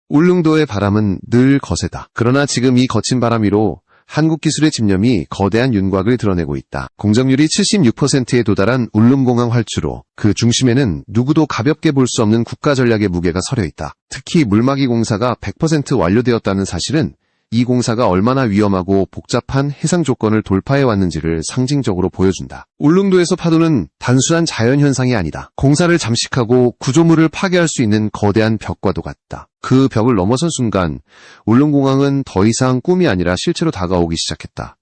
울릉도의 바람은 늘 거세다. 그러나 지금 이 거친 바람 위로 한국 기술의 집념이 거대한 윤곽을 드러내고 있다. 공정률이 76%에 도달한 울릉공항 활주로, 그 중심에는 누구도 가볍게 볼 수 없는 국가 전략의 무게가 서려 있다. 특히 물막이 공사가 100% 완료되었다는 사실은 이 공사가 얼마나 위험하고 복잡한 해상 조건을 돌파해 왔는지를 상징적으로 보여준다. 울릉도에서 파도는 단순한 자연현상이 아니다. 공사를 잠식하고 구조물을 파괴할 수 있는 거대한 벽과도 같다. 그 벽을 넘어선 순간 울릉공항은 더 이상 꿈이 아니라 실제로 다가오기 시작했다.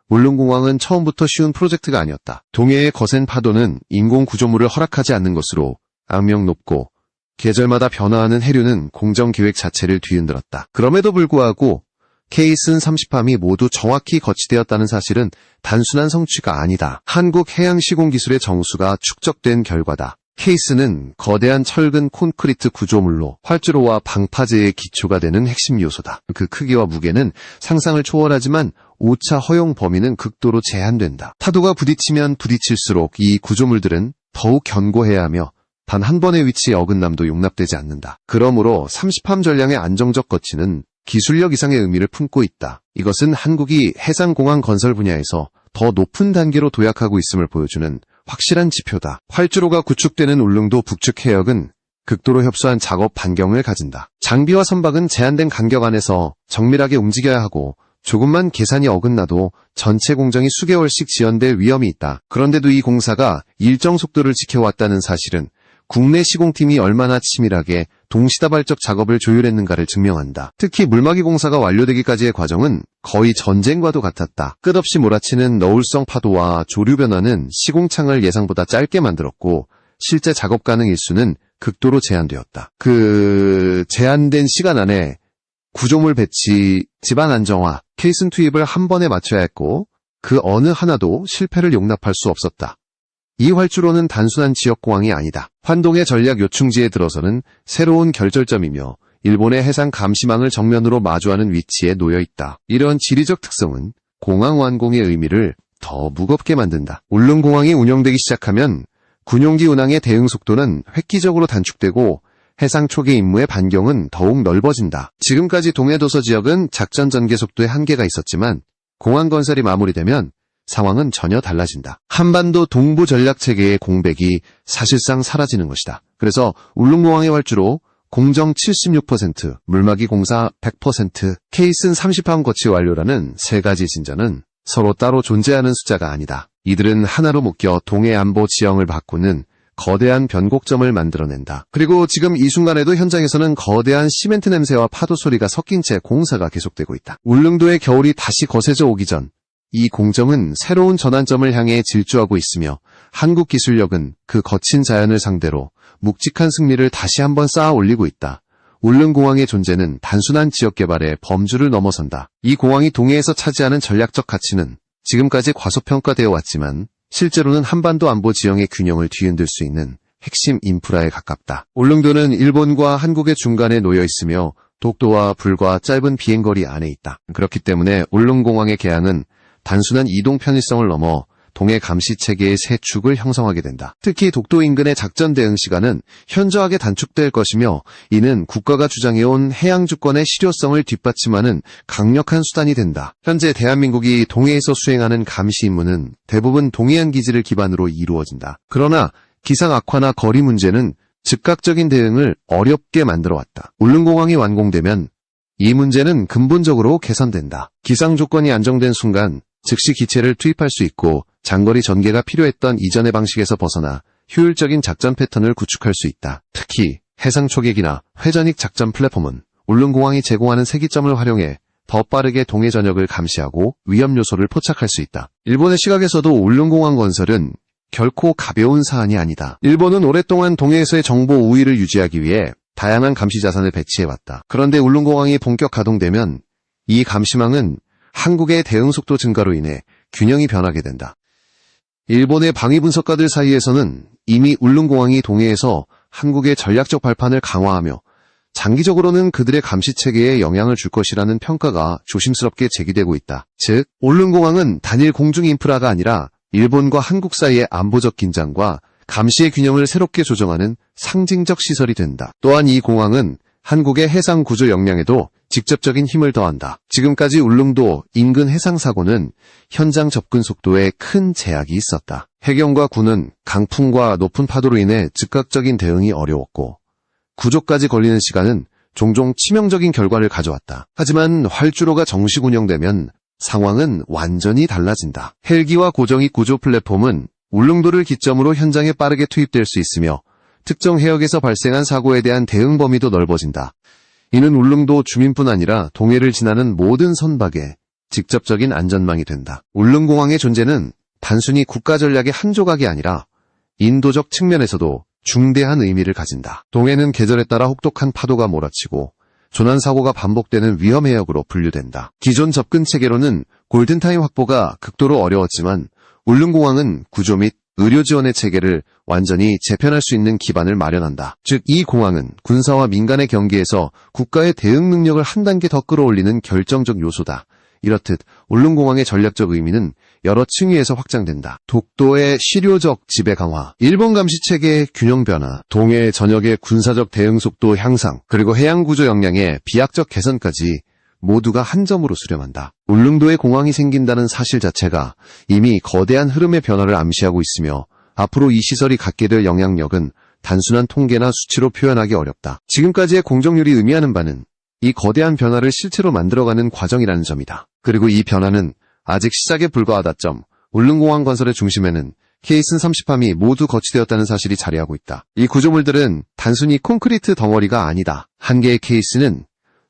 울릉공항은 처음부터 쉬운 프로젝트가 아니었다. 동해의 거센 파도는 인공 구조물을 허락하지 않는 것으로 악명 높고 계절마다 변화하는 해류는 공정계획 자체를 뒤흔들었다. 그럼에도 불구하고 케이슨 30함이 모두 정확히 거치되었다는 사실은 단순한 성취가 아니다. 한국 해양시공기술의 정수가 축적된 결과다. 케이스는 거대한 철근 콘크리트 구조물로 활주로와 방파제의 기초가 되는 핵심 요소다. 그 크기와 무게는 상상을 초월하지만 오차 허용 범위는 극도로 제한된다. 파도가 부딪히면 부딪힐수록 이 구조물들은 더욱 견고해야 하며 단 한 번의 위치의 어긋남도 용납되지 않는다. 그러므로 30함 전량의 안정적 거치는 기술력 이상의 의미를 품고 있다. 이것은 한국이 해상공항 건설 분야에서 더 높은 단계로 도약하고 있음을 보여주는 확실한 지표다. 활주로가 구축되는 울릉도 북측 해역은 극도로 협소한 작업 반경을 가진다. 장비와 선박은 제한된 간격 안에서 정밀하게 움직여야 하고 조금만 계산이 어긋나도 전체 공정이 수개월씩 지연될 위험이 있다. 그런데도 이 공사가 일정 속도를 지켜왔다는 사실은 국내 시공팀이 얼마나 치밀하게 동시다발적 작업을 조율했는가를 증명한다. 특히 물막이 공사가 완료되기까지의 과정은 거의 전쟁과도 같았다. 끝없이 몰아치는 너울성 파도와 조류 변화는 시공창을 예상보다 짧게 만들었고 실제 작업 가능 일수는 극도로 제한되었다. 그 제한된 시간 안에 구조물 배치, 집안 안정화, 케이슨 투입을 한 번에 맞춰야 했고 그 어느 하나도 실패를 용납할 수 없었다. 이 활주로는 단순한 지역공항이 아니다. 환동의 전략 요충지에 들어서는 새로운 결절점이며 일본의 해상 감시망을 정면으로 마주하는 위치에 놓여 있다. 이런 지리적 특성은 공항 완공의 의미를 더 무겁게 만든다. 울릉공항이 운영되기 시작하면 군용기 운항의 대응 속도는 획기적으로 단축되고 해상 초기 임무의 반경은 더욱 넓어진다. 지금까지 동해도서 지역은 작전 전개 속도에 한계가 있었지만 공항 건설이 마무리되면 상황은 전혀 달라진다. 한반도 동부 전략체계의 공백이 사실상 사라지는 것이다. 그래서 울릉공항의 활주로 공정 76%, 물막이 공사 100%, 케이슨 30함 거치 완료라는 세 가지 진전은 서로 따로 존재하는 숫자가 아니다. 이들은 하나로 묶여 동해 안보 지형을 바꾸는 거대한 변곡점을 만들어낸다. 그리고 지금 이 순간에도 현장에서는 거대한 시멘트 냄새와 파도 소리가 섞인 채 공사가 계속되고 있다. 울릉도의 겨울이 다시 거세져 오기 전 이 공정은 새로운 전환점을 향해 질주하고 있으며 한국 기술력은 그 거친 자연을 상대로 묵직한 승리를 다시 한번 쌓아 올리고 있다. 울릉공항의 존재는 단순한 지역개발의 범주를 넘어선다. 이 공항이 동해에서 차지하는 전략적 가치는 지금까지 과소평가되어 왔지만 실제로는 한반도 안보 지형의 균형을 뒤흔들 수 있는 핵심 인프라에 가깝다. 울릉도는 일본과 한국의 중간에 놓여 있으며 독도와 불과 짧은 비행거리 안에 있다. 그렇기 때문에 울릉공항의 개항은 단순한 이동 편의성을 넘어 동해 감시체계의 새 축을 형성하게 된다. 특히 독도 인근의 작전 대응 시간은 현저하게 단축될 것이며 이는 국가가 주장해온 해양 주권의 실효성을 뒷받침하는 강력한 수단이 된다. 현재 대한민국이 동해에서 수행하는 감시 임무는 대부분 동해안 기지를 기반으로 이루어진다. 그러나 기상 악화나 거리 문제는 즉각적인 대응을 어렵게 만들어왔다. 울릉공항이 완공되면 이 문제는 근본적으로 개선된다. 기상 조건이 안정된 순간 즉시 기체를 투입할 수 있고 장거리 전개가 필요했던 이전의 방식에서 벗어나 효율적인 작전 패턴을 구축할 수 있다. 특히 해상 초계기나 회전익 작전 플랫폼은 울릉공항이 제공하는 세기점을 활용해 더 빠르게 동해 전역을 감시하고 위험 요소를 포착할 수 있다. 일본의 시각에서도 울릉공항 건설은 결코 가벼운 사안이 아니다. 일본은 오랫동안 동해에서의 정보 우위를 유지하기 위해 다양한 감시 자산을 배치해왔다. 그런데 울릉공항이 본격 가동되면 이 감시망은 한국의 대응 속도 증가로 인해 균형이 변하게 된다. 일본의 방위 분석가들 사이에서는 이미 울릉공항이 동해에서 한국의 전략적 발판을 강화하며 장기적으로는 그들의 감시체계에 영향을 줄 것이라는 평가가 조심스럽게 제기되고 있다. 즉, 울릉공항은 단일 공중 인프라가 아니라 일본과 한국 사이의 안보적 긴장과 감시의 균형을 새롭게 조정하는 상징적 시설이 된다. 또한 이 공항은 한국의 해상 구조 역량에도 직접적인 힘을 더한다. 지금까지 울릉도 인근 해상 사고는 현장 접근 속도에 큰 제약이 있었다. 해경과 군은 강풍과 높은 파도로 인해 즉각적인 대응이 어려웠고 구조까지 걸리는 시간은 종종 치명적인 결과를 가져왔다. 하지만 활주로가 정식 운영되면 상황은 완전히 달라진다. 헬기와 고정익 구조 플랫폼은 울릉도를 기점으로 현장에 빠르게 투입될 수 있으며 특정 해역에서 발생한 사고에 대한 대응 범위도 넓어진다. 이는 울릉도 주민뿐 아니라 동해를 지나는 모든 선박에 직접적인 안전망이 된다. 울릉공항의 존재는 단순히 국가 전략의 한 조각이 아니라 인도적 측면에서도 중대한 의미를 가진다. 동해는 계절에 따라 혹독한 파도가 몰아치고 조난사고가 반복되는 위험 해역으로 분류된다. 기존 접근 체계로는 골든타임 확보가 극도로 어려웠지만 울릉공항은 구조 및 의료 지원의 체계를 완전히 재편할 수 있는 기반을 마련한다. 즉, 이 공항은 군사와 민간의 경계에서 국가의 대응 능력을 한 단계 더 끌어올리는 결정적 요소다. 이렇듯 울릉공항의 전략적 의미는 여러 층위에서 확장된다. 독도의 실효적 지배 강화, 일본 감시체계의 균형 변화, 동해 전역의 군사적 대응 속도 향상, 그리고 해양 구조 역량의 비약적 개선까지 모두가 한 점으로 수렴한다. 울릉도에 공항이 생긴다는 사실 자체가 이미 거대한 흐름의 변화를 암시하고 있으며 앞으로 이 시설이 갖게 될 영향력은 단순한 통계나 수치로 표현하기 어렵다. 지금까지의 공정률이 의미하는 바는 이 거대한 변화를 실체로 만들어가는 과정이라는 점이다. 그리고 이 변화는 아직 시작에 불과하다. 울릉공항 건설의 중심에는 케이슨 30함이 모두 거치되었다는 사실이 자리하고 있다. 이 구조물들은 단순히 콘크리트 덩어리가 아니다. 한 개의 케이스는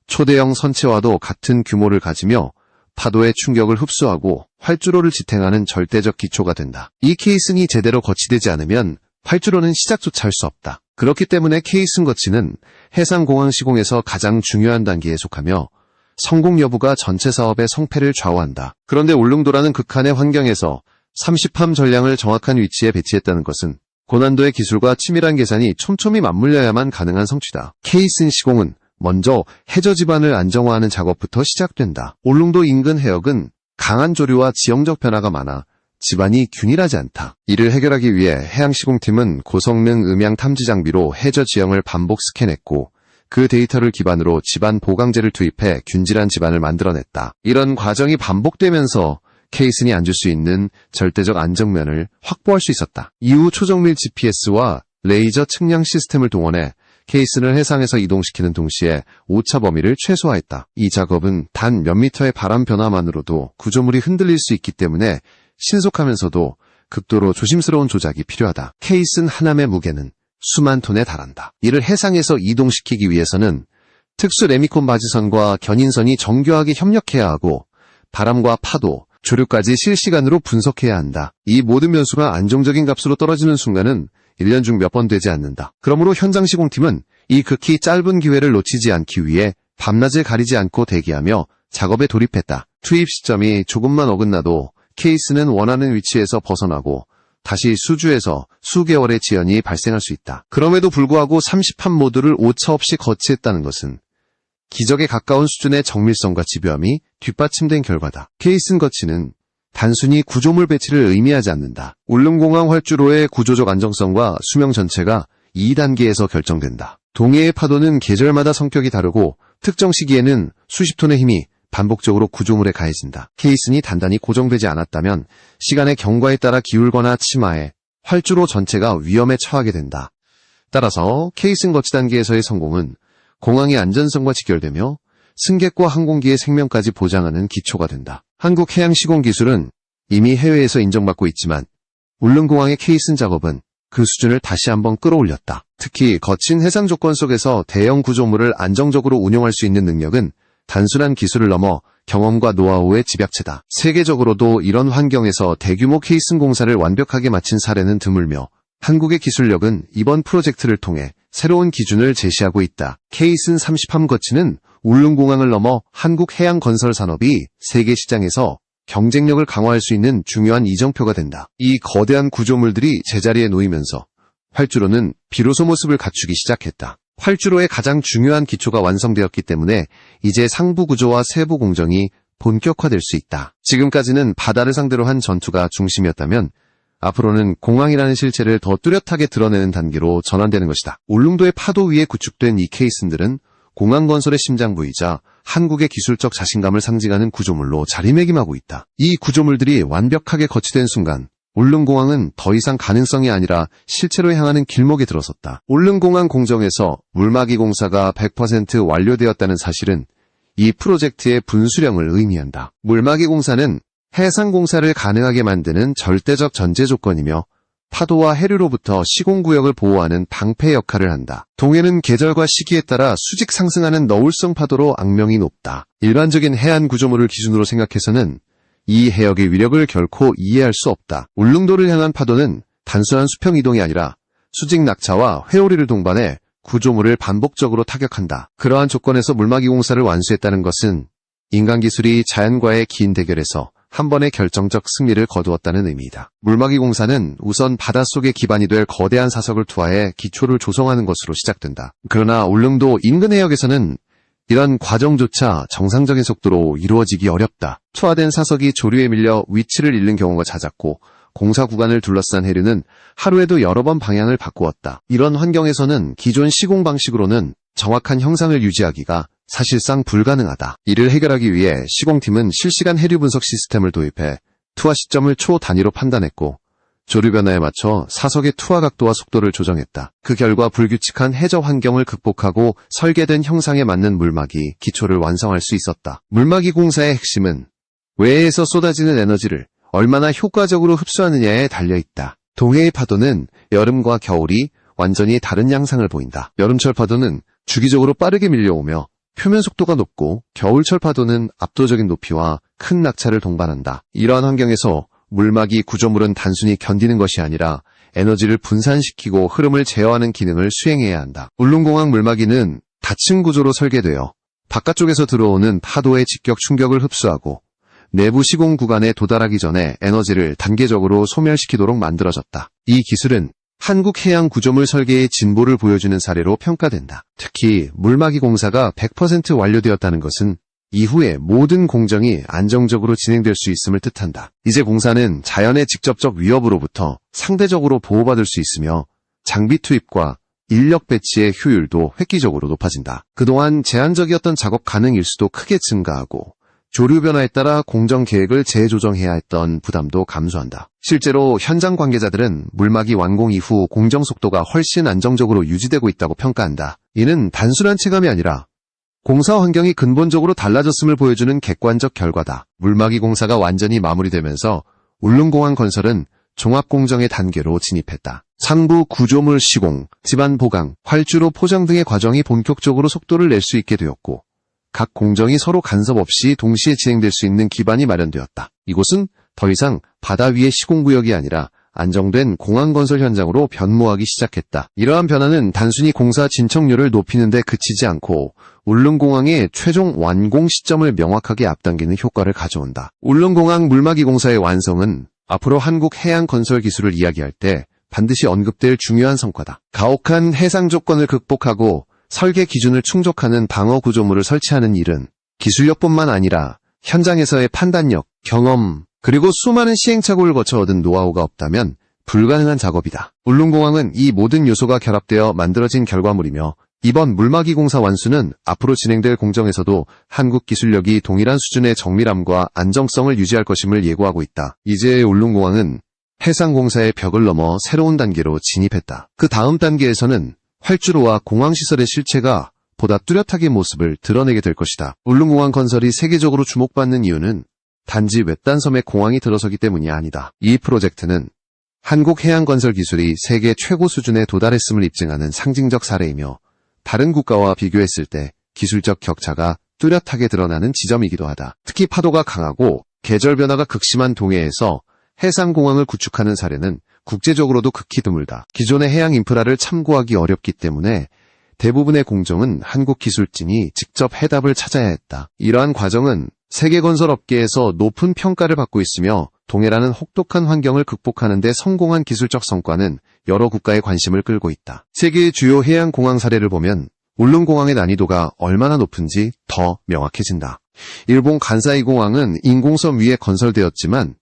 초대형 선체와도 같은 규모를 가지며 파도의 충격을 흡수하고 활주로를 지탱하는 절대적 기초가 된다. 이 케이슨이 제대로 거치되지 않으면 활주로는 시작조차 할 수 없다. 그렇기 때문에 케이슨 거치는 해상공항 시공에서 가장 중요한 단계에 속하며 성공 여부가 전체 사업의 성패를 좌우한다. 그런데 울릉도라는 극한의 환경에서 30함 전량을 정확한 위치에 배치했다는 것은 고난도의 기술과 치밀한 계산이 촘촘히 맞물려야만 가능한 성취다. 케이슨 시공은 먼저 해저 지반을 안정화하는 작업부터 시작된다. 울릉도 인근 해역은 강한 조류와 지형적 변화가 많아 지반이 균일하지 않다. 이를 해결하기 위해 해양시공팀은 고성능 음향 탐지 장비로 해저 지형을 반복 스캔했고 그 데이터를 기반으로 지반 보강제를 투입해 균질한 지반을 만들어냈다. 이런 과정이 반복되면서 케이슨이 앉을 수 있는 절대적 안정면을 확보할 수 있었다. 이후 초정밀 GPS와 레이저 측량 시스템을 동원해 케이슨을 해상에서 이동시키는 동시에 오차 범위를 최소화했다. 이 작업은 단 몇 미터의 바람 변화만으로도 구조물이 흔들릴 수 있기 때문에 신속하면서도 극도로 조심스러운 조작이 필요하다. 케이슨 하나의 무게는 수만 톤에 달한다. 이를 해상에서 이동시키기 위해서는 특수 레미콘 바지선과 견인선이 정교하게 협력해야 하고 바람과 파도, 조류까지 실시간으로 분석해야 한다. 이 모든 변수가 안정적인 값으로 떨어지는 순간은 1년 중 몇 번 되지 않는다. 그러므로 현장 시공팀은 이 극히 짧은 기회를 놓치지 않기 위해 밤낮을 가리지 않고 대기하며 작업에 돌입했다. 투입 시점이 조금만 어긋나도 케이스는 원하는 위치에서 벗어나고 다시 수주에서 수개월의 지연이 발생할 수 있다. 그럼에도 불구하고 30함 모두를 오차 없이 거치했다는 것은 기적에 가까운 수준의 정밀성과 집요함이 뒷받침된 결과다. 케이슨 거치는 단순히 구조물 배치를 의미하지 않는다. 울릉공항 활주로의 구조적 안정성과 수명 전체가 2단계에서 결정된다. 동해의 파도는 계절마다 성격이 다르고 특정 시기에는 수십 톤의 힘이 반복적으로 구조물에 가해진다. 케이슨이 단단히 고정되지 않았다면 시간의 경과에 따라 기울거나 침하해 활주로 전체가 위험에 처하게 된다. 따라서 케이슨 거치 단계에서의 성공은 공항의 안전성과 직결되며 승객과 항공기의 생명까지 보장하는 기초가 된다. 한국 해양시공 기술은 이미 해외에서 인정받고 있지만 울릉공항의 케이슨 작업은 그 수준을 다시 한번 끌어올렸다. 특히 거친 해상 조건 속에서 대형 구조물을 안정적으로 운용할 수 있는 능력은 단순한 기술을 넘어 경험과 노하우의 집약체다. 세계적으로도 이런 환경에서 대규모 케이슨 공사를 완벽하게 마친 사례는 드물며 한국의 기술력은 이번 프로젝트를 통해 새로운 기준을 제시하고 있다. 케이슨 30함 거치는 울릉공항을 넘어 한국 해양 건설 산업이 세계 시장에서 경쟁력을 강화할 수 있는 중요한 이정표가 된다. 이 거대한 구조물들이 제자리에 놓이면서 활주로는 비로소 모습을 갖추기 시작했다. 활주로의 가장 중요한 기초가 완성되었기 때문에 이제 상부 구조와 세부 공정이 본격화될 수 있다. 지금까지는 바다를 상대로 한 전투가 중심이었다면 앞으로는 공항이라는 실체를 더 뚜렷하게 드러내는 단계로 전환되는 것이다. 울릉도의 파도 위에 구축된 이 케이슨들은 공항 건설의 심장부이자 한국의 기술적 자신감을 상징하는 구조물로 자리매김하고 있다. 이 구조물들이 완벽하게 거치된 순간 울릉공항은 더 이상 가능성이 아니라 실체로 향하는 길목에 들어섰다. 울릉공항 공정에서 물막이 공사가 100% 완료되었다는 사실은 이 프로젝트의 분수령을 의미한다. 물막이 공사는 해상 공사를 가능하게 만드는 절대적 전제 조건이며 파도와 해류로부터 시공구역을 보호하는 방패 역할을 한다. 동해는 계절과 시기에 따라 수직 상승하는 너울성 파도로 악명이 높다. 일반적인 해안 구조물을 기준으로 생각해서는 이 해역의 위력을 결코 이해할 수 없다. 울릉도를 향한 파도는 단순한 수평 이동이 아니라 수직 낙차와 회오리를 동반해 구조물을 반복적으로 타격한다. 그러한 조건에서 물막이 공사를 완수했다는 것은 인간 기술이 자연과의 긴 대결에서 한 번의 결정적 승리를 거두었다는 의미이다. 물막이 공사는 우선 바닷속에 기반이 될 거대한 사석을 투하해 기초를 조성하는 것으로 시작된다. 그러나 울릉도 인근 해역에서는 이런 과정조차 정상적인 속도로 이루어지기 어렵다. 투하된 사석이 조류에 밀려 위치를 잃는 경우가 잦았고 공사 구간을 둘러싼 해류는 하루에도 여러 번 방향을 바꾸었다. 이런 환경에서는 기존 시공 방식으로는 정확한 형상을 유지하기가 사실상 불가능하다. 이를 해결하기 위해 시공팀은 실시간 해류 분석 시스템을 도입해 투하 시점을 초 단위로 판단했고 조류 변화에 맞춰 사석의 투하 각도와 속도를 조정했다. 그 결과 불규칙한 해저 환경을 극복하고 설계된 형상에 맞는 물막이 기초를 완성할 수 있었다. 물막이 공사의 핵심은 외해에서 쏟아지는 에너지를 얼마나 효과적으로 흡수하느냐에 달려있다. 동해의 파도는 여름과 겨울이 완전히 다른 양상을 보인다. 여름철 파도는 주기적으로 빠르게 밀려오며 표면 속도가 높고 겨울철 파도는 압도적인 높이와 큰 낙차를 동반한다. 이러한 환경에서 물막이 구조물은 단순히 견디는 것이 아니라 에너지를 분산시키고 흐름을 제어하는 기능을 수행해야 한다. 울릉공항 물막이는 닫힌 구조로 설계되어 바깥쪽에서 들어오는 파도의 직격 충격을 흡수하고 내부 시공 구간에 도달하기 전에 에너지를 단계적으로 소멸시키도록 만들어졌다. 이 기술은 한국 해양 구조물 설계의 진보를 보여주는 사례로 평가된다. 특히 물막이 공사가 100% 완료되었다는 것은 이후에 모든 공정이 안정적으로 진행될 수 있음을 뜻한다. 이제 공사는 자연의 직접적 위협으로부터 상대적으로 보호받을 수 있으며 장비 투입과 인력 배치의 효율도 획기적으로 높아진다. 그동안 제한적이었던 작업 가능 일수도 크게 증가하고 조류 변화에 따라 공정 계획을 재조정해야 했던 부담도 감소한다. 실제로 현장 관계자들은 물막이 완공 이후 공정 속도가 훨씬 안정적으로 유지되고 있다고 평가한다. 이는 단순한 체감이 아니라 공사 환경이 근본적으로 달라졌음을 보여주는 객관적 결과다. 물막이 공사가 완전히 마무리되면서 울릉공항 건설은 종합공정의 단계로 진입했다. 상부 구조물 시공, 지반 보강, 활주로 포장 등의 과정이 본격적으로 속도를 낼 수 있게 되었고 각 공정이 서로 간섭 없이 동시에 진행될 수 있는 기반이 마련되었다. 이곳은 더 이상 바다 위의 시공구역이 아니라 안정된 공항 건설 현장으로 변모하기 시작했다. 이러한 변화는 단순히 공사 진척률을 높이는 데 그치지 않고 울릉공항의 최종 완공 시점을 명확하게 앞당기는 효과를 가져온다. 울릉공항 물막이 공사의 완성은 앞으로 한국 해양 건설 기술을 이야기할 때 반드시 언급될 중요한 성과다. 가혹한 해상 조건을 극복하고 설계 기준을 충족하는 방어 구조물을 설치하는 일은 기술력뿐만 아니라 현장에서의 판단력, 경험, 그리고 수많은 시행착오를 거쳐 얻은 노하우가 없다면 불가능한 작업이다. 울릉공항은 이 모든 요소가 결합되어 만들어진 결과물이며 이번 물막이 공사 완수는 앞으로 진행될 공정에서도 한국 기술력이 동일한 수준의 정밀함과 안정성을 유지할 것임을 예고하고 있다. 이제 울릉공항은 해상공사의 벽을 넘어 새로운 단계로 진입했다. 그 다음 단계에서는 활주로와 공항시설의 실체가 보다 뚜렷하게 모습을 드러내게 될 것이다. 울릉공항 건설이 세계적으로 주목받는 이유는 단지 외딴 섬에 공항이 들어서기 때문이 아니다. 이 프로젝트는 한국 해양 건설 기술이 세계 최고 수준에 도달했음을 입증하는 상징적 사례이며 다른 국가와 비교했을 때 기술적 격차가 뚜렷하게 드러나는 지점이기도 하다. 특히 파도가 강하고 계절 변화가 극심한 동해에서 해상공항을 구축하는 사례는 국제적으로도 극히 드물다. 기존의 해양 인프라를 참고하기 어렵기 때문에 대부분의 공정은 한국 기술진이 직접 해답을 찾아야 했다. 이러한 과정은 세계 건설 업계에서 높은 평가를 받고 있으며 동해라는 혹독한 환경을 극복하는 데 성공한 기술적 성과는 여러 국가의 관심을 끌고 있다. 세계의 주요 해양 공항 사례를 보면 울릉공항의 난이도가 얼마나 높은지 더 명확해진다. 일본 간사이 공항은 인공섬 위에 건설되었지만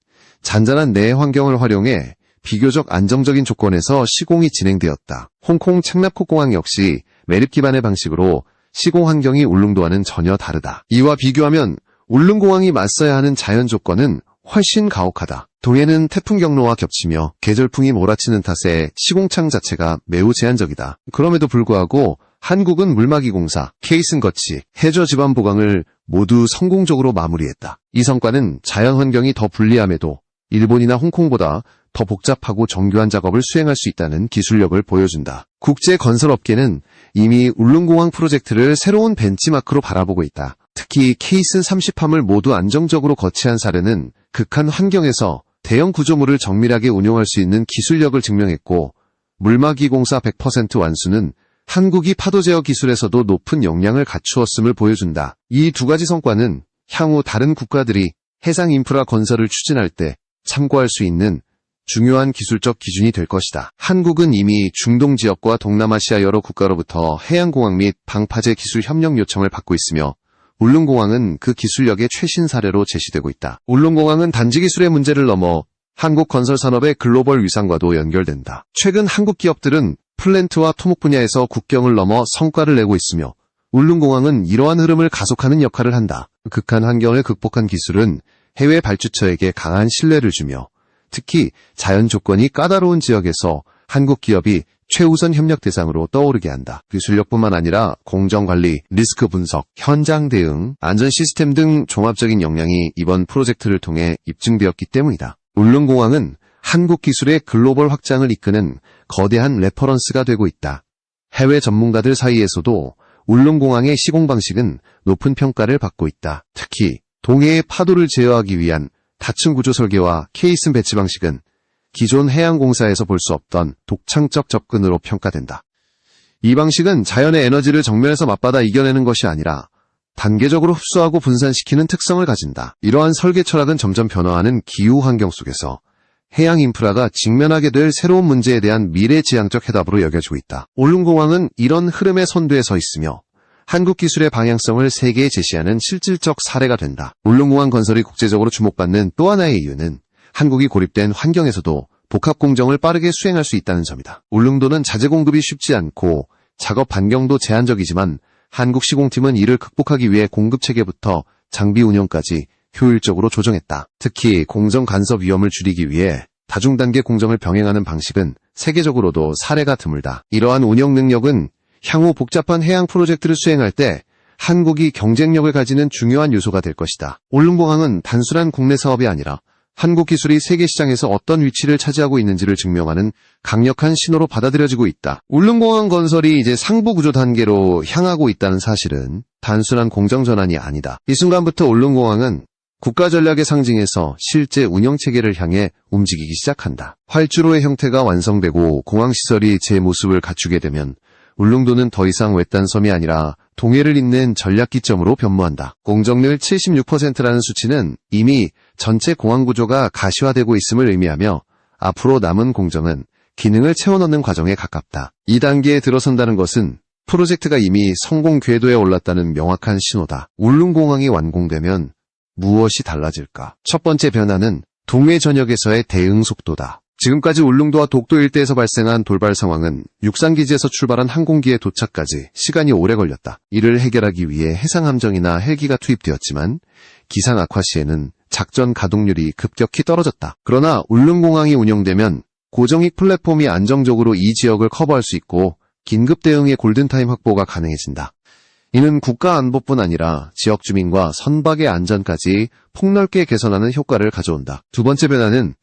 잔잔한 내 환경을 활용해 비교적 안정적인 조건에서 시공이 진행되었다. 홍콩 챈라프 공항 역시 매립 기반의 방식으로 시공 환경이 울릉도와는 전혀 다르다. 이와 비교하면 울릉공항이 맞서야 하는 자연 조건은 훨씬 가혹하다. 동해는 태풍 경로와 겹치며 계절풍이 몰아치는 탓에 시공창 자체가 매우 제한적이다. 그럼에도 불구하고 한국은 물막이공사, 케이슨거치, 해저 지반 보강을 모두 성공적으로 마무리했다. 이 성과는 자연 환경이 더 불리함에도 일본이나 홍콩보다 더 복잡하고 정교한 작업을 수행할 수 있다는 기술력을 보여준다. 국제 건설업계는 이미 울릉공항 프로젝트를 새로운 벤치마크로 바라보고 있다. 특히 케이슨 30함을 모두 안정적으로 거치한 사례는 극한 환경에서 대형 구조물을 정밀하게 운용할 수 있는 기술력을 증명했고, 물막이 공사 100% 완수는 한국이 파도 제어 기술에서도 높은 역량을 갖추었음을 보여준다. 이 두 가지 성과는 향후 다른 국가들이 해상 인프라 건설을 추진할 때 참고할 수 있는 중요한 기술적 기준이 될 것이다. 한국은 이미 중동 지역과 동남아시아 여러 국가로부터 해양공항 및 방파제 기술 협력 요청을 받고 있으며, 울릉공항은 그 기술력의 최신 사례로 제시되고 있다. 울릉공항은 단지 기술의 문제를 넘어 한국 건설 산업의 글로벌 위상과도 연결된다. 최근 한국 기업들은 플랜트와 토목 분야에서 국경을 넘어 성과를 내고 있으며, 울릉공항은 이러한 흐름을 가속하는 역할을 한다. 극한 환경을 극복한 기술은 해외 발주처에게 강한 신뢰를 주며, 특히 자연 조건이 까다로운 지역에서 한국 기업이 최우선 협력 대상으로 떠오르게 한다. 기술력뿐만 아니라 공정관리, 리스크 분석, 현장 대응, 안전 시스템 등 종합적인 역량이 이번 프로젝트를 통해 입증되었기 때문이다. 울릉공항은 한국 기술의 글로벌 확장을 이끄는 거대한 레퍼런스가 되고 있다. 해외 전문가들 사이에서도 울릉공항의 시공 방식은 높은 평가를 받고 있다. 특히 동해의 파도를 제어하기 위한 다층 구조 설계와 케이슨 배치 방식은 기존 해양공사에서 볼 수 없던 독창적 접근으로 평가된다. 이 방식은 자연의 에너지를 정면에서 맞받아 이겨내는 것이 아니라 단계적으로 흡수하고 분산시키는 특성을 가진다. 이러한 설계 철학은 점점 변화하는 기후 환경 속에서 해양 인프라가 직면하게 될 새로운 문제에 대한 미래지향적 해답으로 여겨지고 있다. 울릉공항은 이런 흐름의 선두에 서 있으며 한국 기술의 방향성을 세계에 제시하는 실질적 사례가 된다. 울릉공항 건설이 국제적으로 주목받는 또 하나의 이유는 한국이 고립된 환경에서도 복합 공정을 빠르게 수행할 수 있다는 점이다. 울릉도는 자재 공급이 쉽지 않고 작업 반경도 제한적이지만 한국 시공팀은 이를 극복하기 위해 공급 체계부터 장비 운영까지 효율적으로 조정했다. 특히 공정 간섭 위험을 줄이기 위해 다중단계 공정을 병행하는 방식은 세계적으로도 사례가 드물다. 이러한 운영 능력은 향후 복잡한 해양 프로젝트를 수행할 때 한국이 경쟁력을 가지는 중요한 요소가 될 것이다. 울릉공항은 단순한 국내 사업이 아니라 한국 기술이 세계 시장에서 어떤 위치를 차지하고 있는지를 증명하는 강력한 신호로 받아들여지고 있다. 울릉공항 건설이 이제 상부 구조 단계로 향하고 있다는 사실은 단순한 공정 전환이 아니다. 이 순간부터 울릉공항은 국가 전략의 상징에서 실제 운영 체계를 향해 움직이기 시작한다. 활주로의 형태가 완성되고 공항 시설이 제 모습을 갖추게 되면 울릉도는 더 이상 외딴 섬이 아니라 동해를 잇는 전략 기점으로 변모한다. 공정률 76%라는 수치는 이미 전체 공항 구조가 가시화되고 있음을 의미하며 앞으로 남은 공정은 기능을 채워넣는 과정에 가깝다. 이 단계에 들어선다는 것은 프로젝트가 이미 성공 궤도에 올랐다는 명확한 신호다. 울릉공항이 완공되면 무엇이 달라질까? 첫 번째 변화는 동해 전역에서의 대응 속도다. 지금까지 울릉도와 독도 일대에서 발생한 돌발 상황은 육상기지에서 출발한 항공기의 도착까지 시간이 오래 걸렸다. 이를 해결하기 위해 해상함정이나 헬기가 투입되었지만 기상 악화 시에는 작전 가동률이 급격히 떨어졌다. 그러나 울릉공항이 운영되면 고정익 플랫폼이 안정적으로 이 지역을 커버할 수 있고 긴급 대응의 골든타임 확보가 가능해진다. 이는 국가 안보뿐 아니라 지역 주민과 선박의 안전까지 폭넓게 개선하는 효과를 가져온다. 두 번째 변화는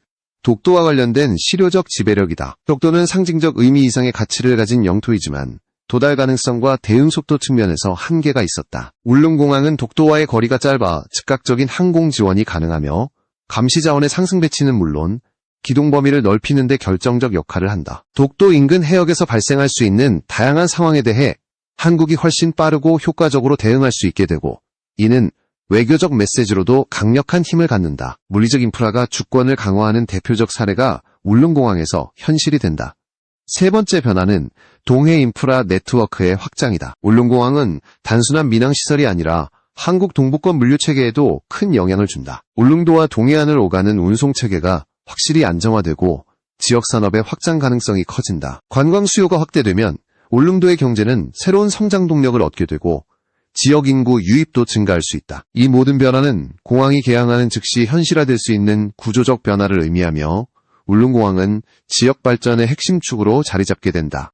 독도와 관련된 실효적 지배력이다. 독도는 상징적 의미 이상의 가치를 가진 영토이지만 도달 가능성과 대응 속도 측면에서 한계가 있었다. 울릉공항은 독도와의 거리가 짧아 즉각적인 항공 지원이 가능하며 감시 자원의 상승 배치는 물론 기동 범위를 넓히는 데 결정적 역할을 한다. 독도 인근 해역에서 발생할 수 있는 다양한 상황에 대해 한국이 훨씬 빠르고 효과적으로 대응할 수 있게 되고, 이는 외교적 메시지로도 강력한 힘을 갖는다. 물리적 인프라가 주권을 강화하는 대표적 사례가 울릉공항에서 현실이 된다. 세 번째 변화는 동해 인프라 네트워크의 확장이다. 울릉공항은 단순한 민항시설이 아니라 한국 동부권 물류체계에도 큰 영향을 준다. 울릉도와 동해안을 오가는 운송체계가 확실히 안정화되고 지역산업의 확장 가능성이 커진다. 관광 수요가 확대되면 울릉도의 경제는 새로운 성장 동력을 얻게 되고 지역 인구 유입도 증가할 수 있다. 이 모든 변화는 공항이 개항하는 즉시 현실화될 수 있는 구조적 변화를 의미하며 울릉공항은 지역 발전의 핵심 축으로 자리 잡게 된다.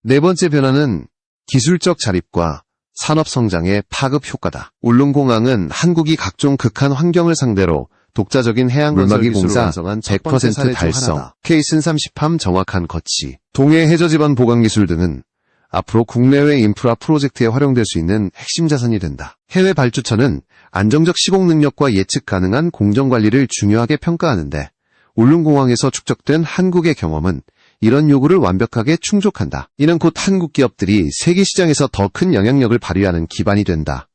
네 번째 변화는 기술적 자립과 산업 성장의 파급 효과다. 울릉공항은 한국이 각종 극한 환경을 상대로 독자적인 해양 물막이 공사 100% 달성, 케이슨 30함 정확한 거치, 동해 해저 지반 보강 기술 등은 앞으로 국내외 인프라 프로젝트에 활용될 수 있는 핵심 자산이 된다. 해외 발주처는 안정적 시공 능력과 예측 가능한 공정 관리를 중요하게 평가하는데 울릉공항에서 축적된 한국의 경험은 이런 요구를 완벽하게 충족한다. 이는 곧 한국 기업들이 세계 시장에서 더 큰 영향력을 발휘하는 기반이 된다.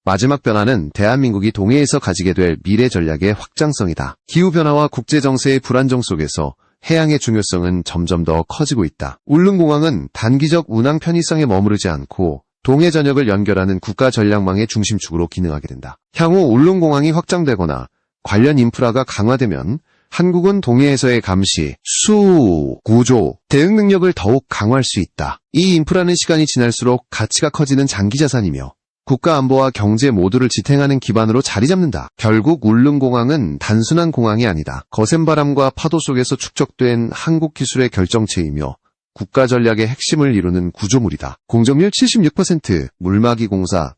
마지막 변화는 대한민국이 동해에서 가지게 될 미래 전략의 확장성이다. 기후변화와 국제정세의 불안정 속에서 해양의 중요성은 점점 더 커지고 있다. 울릉공항은 단기적 운항 편의성에 머무르지 않고 동해 전역을 연결하는 국가 전략망의 중심축으로 기능하게 된다. 향후 울릉공항이 확장되거나 관련 인프라가 강화되면 한국은 동해에서의 감시, 수, 구조, 대응 능력을 더욱 강화할 수 있다. 이 인프라는 시간이 지날수록 가치가 커지는 장기자산이며 국가 안보와 경제 모두를 지탱하는 기반으로 자리 잡는다. 결국 울릉공항은 단순한 공항이 아니다. 거센 바람과 파도 속에서 축적된 한국 기술의 결정체이며 국가 전략의 핵심을 이루는 구조물이다. 공정률 76%, 물막이 공사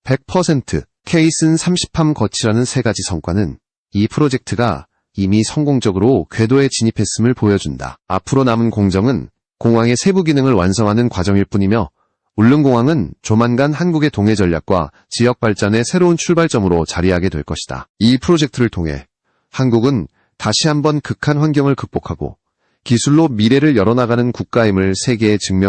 100%, 케이슨 30함 거치라는 세 가지 성과는 이 프로젝트가 이미 성공적으로 궤도에 진입했음을 보여준다. 앞으로 남은 공정은 공항의 세부 기능을 완성하는 과정일 뿐이며 울릉공항은 조만간 한국의 동해 전략과 지역 발전의 새로운 출발점으로 자리하게 될 것이다. 이 프로젝트를 통해 한국은 다시 한번 극한 환경을 극복하고 기술로 미래를 열어나가는 국가임을 세계에 증명